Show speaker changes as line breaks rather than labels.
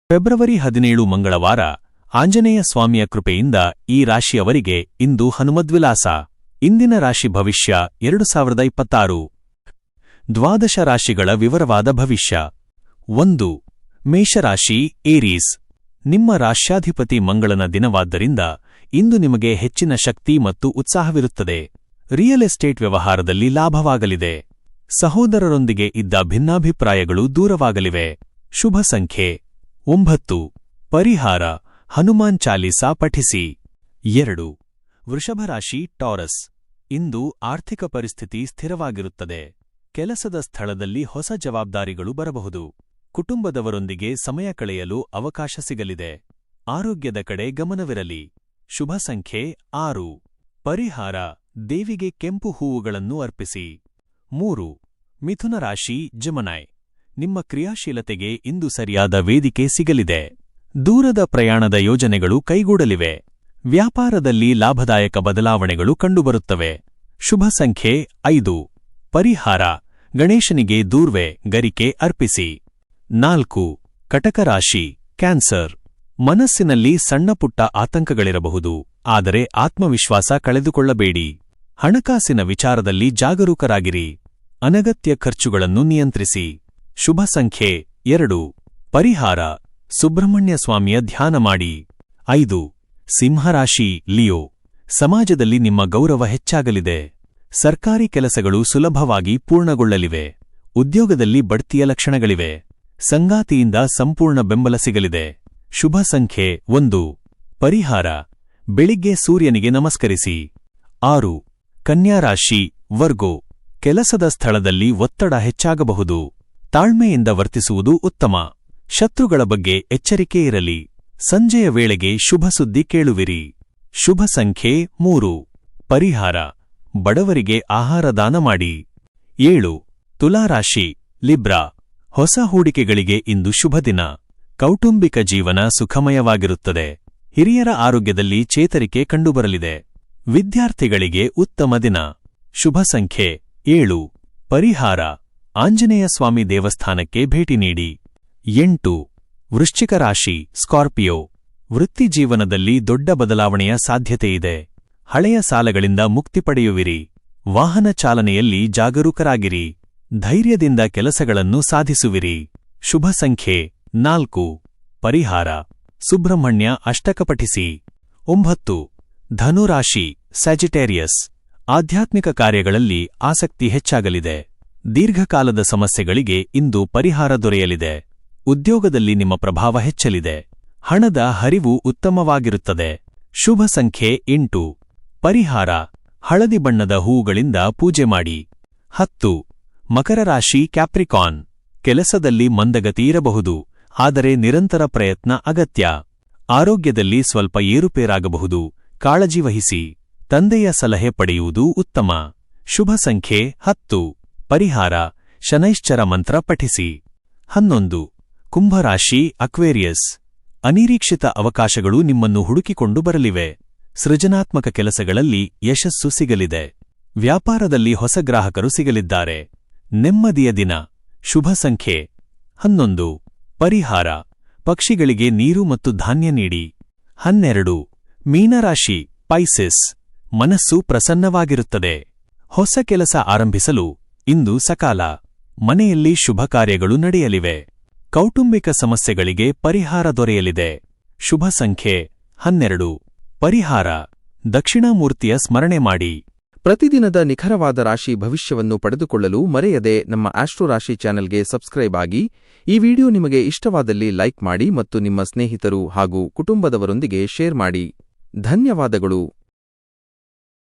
February 17 ಮಂಗಳವಾರ ಆಂಜನೇಯ ಸ್ವಾಮಿಯ ಕೃಪೆಯಿಂದ ಈ ರಾಶಿಯವರಿಗೆ ಇಂದು ಹನುಮದ್ವಿಲಾಸ. ಇಂದಿನ ರಾಶಿ ಭವಿಷ್ಯ 2026. ದ್ವಾದಶ ರಾಶಿಗಳ ವಿವರವಾದ ಭವಿಷ್ಯ. 1. ಮೇಷರಾಶಿ ಏರೀಸ್. ನಿಮ್ಮ ರಾಶ್ಯಾಧಿಪತಿ ಮಂಗಳನ ದಿನವಾದ್ದರಿಂದ ಇಂದು ನಿಮಗೆ ಹೆಚ್ಚಿನ ಶಕ್ತಿ ಮತ್ತು ಉತ್ಸಾಹವಿರುತ್ತದೆ. ರಿಯಲ್ ಎಸ್ಟೇಟ್ ವ್ಯವಹಾರದಲ್ಲಿ ಲಾಭವಾಗಲಿದೆ. ಸಹೋದರರೊಂದಿಗೆ ಇದ್ದ ಭಿನ್ನಾಭಿಪ್ರಾಯಗಳು ದೂರವಾಗಲಿವೆ. ಶುಭ ಸಂಖ್ಯೆ 9. ಪರಿಹಾರ ಹನುಮಾನ್ ಚಾಲೀಸಾ ಪಠಿಸಿ. 2. ವೃಷಭರಾಶಿ ಟಾರಸ್. ಇಂದು ಆರ್ಥಿಕ ಪರಿಸ್ಥಿತಿ ಸ್ಥಿರವಾಗಿರುತ್ತದೆ. ಕೆಲಸದ ಸ್ಥಳದಲ್ಲಿ ಹೊಸ ಜವಾಬ್ದಾರಿಗಳು ಬರಬಹುದು. ಕುಟುಂಬದವರೊಂದಿಗೆ ಸಮಯ ಕಳೆಯಲು ಅವಕಾಶ ಸಿಗಲಿದೆ. ಆರೋಗ್ಯದ ಕಡೆ ಗಮನವಿರಲಿ. ಶುಭ ಸಂಖ್ಯೆ 6. ಪರಿಹಾರ ದೇವಿಗೆ ಕೆಂಪು ಹೂವುಗಳನ್ನು ಅರ್ಪಿಸಿ. 3. ಮಿಥುನ ರಾಶಿ ಜೆಮಿನಿ. ನಿಮ್ಮ ಕ್ರಿಯಾಶೀಲತೆಗೆ ಇಂದು ಸರಿಯಾದ ವೇದಿಕೆ ಸಿಗಲಿದೆ. ದೂರದ ಪ್ರಯಾಣದ ಯೋಜನೆಗಳು ಕೈಗೂಡಲಿವೆ. ವ್ಯಾಪಾರದಲ್ಲಿ ಲಾಭದಾಯಕ ಬದಲಾವಣೆಗಳು ಕಂಡುಬರುತ್ತವೆ. ಶುಭ ಸಂಖ್ಯೆ 5. ಪರಿಹಾರ ಗಣೇಶನಿಗೆ ದೂರ್ವೆ ಗರಿಕೆ ಅರ್ಪಿಸಿ. 4. ಕಟಕ ರಾಶಿ ಕ್ಯಾನ್ಸರ್. ಮನಸ್ಸಿನಲ್ಲಿ ಸಣ್ಣಪುಟ್ಟ ಆತಂಕಗಳಿರಬಹುದು, ಆದರೆ ಆತ್ಮವಿಶ್ವಾಸ ಕಳೆದುಕೊಳ್ಳಬೇಡಿ. ಹಣಕಾಸಿನ ವಿಚಾರದಲ್ಲಿ ಜಾಗರೂಕರಾಗಿರಿ. ಅನಗತ್ಯ ಖರ್ಚುಗಳನ್ನು ನಿಯಂತ್ರಿಸಿ. ಶುಭ ಸಂಖ್ಯೆ 2. ಪರಿಹಾರ ಸುಬ್ರಹ್ಮಣ್ಯ ಸ್ವಾಮಿಯ ಧ್ಯಾನ ಮಾಡಿ. 5. ಸಿಂಹರಾಶಿ ಲಿಯೋ. ಸಮಾಜದಲ್ಲಿ ನಿಮ್ಮ ಗೌರವ ಹೆಚ್ಚಾಗಲಿದೆ. ಸರ್ಕಾರಿ ಕೆಲಸಗಳು ಸುಲಭವಾಗಿ ಪೂರ್ಣಗೊಳ್ಳಲಿವೆ. ಉದ್ಯೋಗದಲ್ಲಿ ಬಡ್ತಿಯ ಲಕ್ಷಣಗಳಿವೆ. ಸಂಗಾತಿಯಿಂದ ಸಂಪೂರ್ಣ ಬೆಂಬಲ ಸಿಗಲಿದೆ. ಶುಭ ಸಂಖ್ಯೆ 1. ಪರಿಹಾರ ಬೆಳಿಗ್ಗೆ ಸೂರ್ಯನಿಗೆ ನಮಸ್ಕರಿಸಿ. 6. ಕನ್ಯಾ ರಾಶಿ ವರ್ಗೋ. ಕೆಲಸದ ಸ್ಥಳದಲ್ಲಿ ಒತ್ತಡ ಹೆಚ್ಚಾಗಬಹುದು. ತಾಳ್ಮೆಯಿಂದ ವರ್ತಿಸುವುದು ಉತ್ತಮ. ಶತ್ರುಗಳ ಬಗ್ಗೆ ಎಚ್ಚರಿಕೆ ಇರಲಿ. ಸಂಜೆಯ ವೇಳೆಗೆ ಶುಭ ಸುದ್ದಿ ಕೇಳುವಿರಿ. ಶುಭ ಸಂಖ್ಯೆ 3. ಪರಿಹಾರ ಬಡವರಿಗೆ ಆಹಾರ ದಾನ ಮಾಡಿ. 7. ತುಲಾರಾಶಿ ಲಿಬ್ರಾ. ಹೊಸ ಹೂಡಿಕೆಗಳಿಗೆ ಇಂದು ಶುಭ ದಿನ. ಕೌಟುಂಬಿಕ ಜೀವನ ಸುಖಮಯವಾಗಿರುತ್ತದೆ. ಹಿರಿಯರ ಆರೋಗ್ಯದಲ್ಲಿ ಚೇತರಿಕೆ ಕಂಡುಬರಲಿದೆ. ವಿದ್ಯಾರ್ಥಿಗಳಿಗೆ ಉತ್ತಮ ದಿನ. ಶುಭ ಸಂಖ್ಯೆ 7. ಪರಿಹಾರ ಆಂಜನೇಯ ಸ್ವಾಮಿ ದೇವಸ್ಥಾನಕ್ಕೆ ಭೇಟಿ ನೀಡಿ. 8. ವೃಶ್ಚಿಕ ರಾಶಿ ಸ್ಕಾರ್ಪಿಯೋ. ವೃತ್ತಿಜೀವನದಲ್ಲಿ ದೊಡ್ಡ ಬದಲಾವಣೆಯ ಸಾಧ್ಯತೆಯಿದೆ. ಹಳೆಯ ಸಾಲಗಳಿಂದ ಮುಕ್ತಿ ಪಡೆಯುವಿರಿ. ವಾಹನ ಚಾಲನೆಯಲ್ಲಿ ಜಾಗರೂಕರಾಗಿರಿ. ಧೈರ್ಯದಿಂದ ಕೆಲಸಗಳನ್ನು ಸಾಧಿಸುವಿರಿ. ಶುಭ ಸಂಖ್ಯೆ 4. ಪರಿಹಾರ ಸುಬ್ರಹ್ಮಣ್ಯ ಅಷ್ಟಕ ಪಠಿಸಿ. 9. ಧನುರಾಶಿ ಸ್ಯಾಜಿಟೇರಿಯಸ್. ಆಧ್ಯಾತ್ಮಿಕ ಕಾರ್ಯಗಳಲ್ಲಿ ಆಸಕ್ತಿ ಹೆಚ್ಚಾಗಲಿದೆ. ದೀರ್ಘಕಾಲದ ಸಮಸ್ಯೆಗಳಿಗೆ ಇಂದು ಪರಿಹಾರ ದೊರೆಯಲಿದೆ. ಉದ್ಯೋಗದಲ್ಲಿ ನಿಮ್ಮ ಪ್ರಭಾವ ಹೆಚ್ಚಲಿದೆ. ಹಣದ ಹರಿವು ಉತ್ತಮವಾಗಿರುತ್ತದೆ. ಶುಭ ಸಂಖ್ಯೆ 8. ಪರಿಹಾರ ಹಳದಿ ಬಣ್ಣದ ಹೂವುಗಳಿಂದ ಪೂಜೆ ಮಾಡಿ. 10. ಮಕರ ರಾಶಿ ಕ್ಯಾಪ್ರಿಕಾನ್. ಕೆಲಸದಲ್ಲಿ ಮಂದಗತಿ ಇರಬಹುದು, ಆದರೆ ನಿರಂತರ ಪ್ರಯತ್ನ ಅಗತ್ಯ. ಆರೋಗ್ಯದಲ್ಲಿ ಸ್ವಲ್ಪ ಏರುಪೇರಾಗಬಹುದು, ಕಾಳಜಿ ವಹಿಸಿ. ತಂದೆಯ ಸಲಹೆ ಪಡೆಯುವುದು ಉತ್ತಮ. ಶುಭ ಸಂಖ್ಯೆ 10. ಪರಿಹಾರ ಶನೈಶ್ಚರ ಮಂತ್ರ ಪಠಿಸಿ. 11. ಕುಂಭರಾಶಿ ಅಕ್ವೇರಿಯಸ್. ಅನಿರೀಕ್ಷಿತ ಅವಕಾಶಗಳು ನಿಮ್ಮನ್ನು ಹುಡುಕಿಕೊಂಡು ಬರಲಿವೆ. ಸೃಜನಾತ್ಮಕ ಕೆಲಸಗಳಲ್ಲಿ ಯಶಸ್ಸು ಸಿಗಲಿದೆ. ವ್ಯಾಪಾರದಲ್ಲಿ ಹೊಸ ಗ್ರಾಹಕರು ಸಿಗಲಿದ್ದಾರೆ. ನೆಮ್ಮದಿಯ ದಿನ. ಶುಭ ಸಂಖ್ಯೆ 11. ಪರಿಹಾರ ಪಕ್ಷಿಗಳಿಗೆ ನೀರು ಮತ್ತು ಧಾನ್ಯ ನೀಡಿ. 12. ಮೀನರಾಶಿ ಪೈಸಿಸ್. ಮನಸ್ಸು ಪ್ರಸನ್ನವಾಗಿರುತ್ತದೆ. ಹೊಸ ಕೆಲಸ ಆರಂಭಿಸಲು ಇಂದು ಸಕಾಲ. ಮನೆಯಲ್ಲಿ ಶುಭ ಕಾರ್ಯಗಳು ನಡೆಯಲಿವೆ. ಕೌಟುಂಬಿಕ ಸಮಸ್ಯೆಗಳಿಗೆ ಪರಿಹಾರ ದೊರೆಯಲಿದೆ. ಶುಭ ಸಂಖ್ಯೆ 12. ಪರಿಹಾರ ದಕ್ಷಿಣಾಮೂರ್ತಿಯ ಸ್ಮರಣೆ ಮಾಡಿ.
ಪ್ರತಿದಿನದ ನಿಖರವಾದ ರಾಶಿ ಭವಿಷ್ಯವನ್ನು ಪಡೆದುಕೊಳ್ಳಲು ಮರೆಯದೆ ನಮ್ಮ ಆಸ್ಟ್ರೋ ರಾಶಿ ಚಾನೆಲ್ಗೆ ಸಬ್ಸ್ಕ್ರೈಬ್ ಆಗಿ. ಈ ವಿಡಿಯೋ ನಿಮಗೆ ಇಷ್ಟವಾದಲ್ಲಿ ಲೈಕ್ ಮಾಡಿ ಮತ್ತು ನಿಮ್ಮ ಸ್ನೇಹಿತರು ಹಾಗೂ ಕುಟುಂಬದವರೊಂದಿಗೆ ಶೇರ್ ಮಾಡಿ. ಧನ್ಯವಾದಗಳು.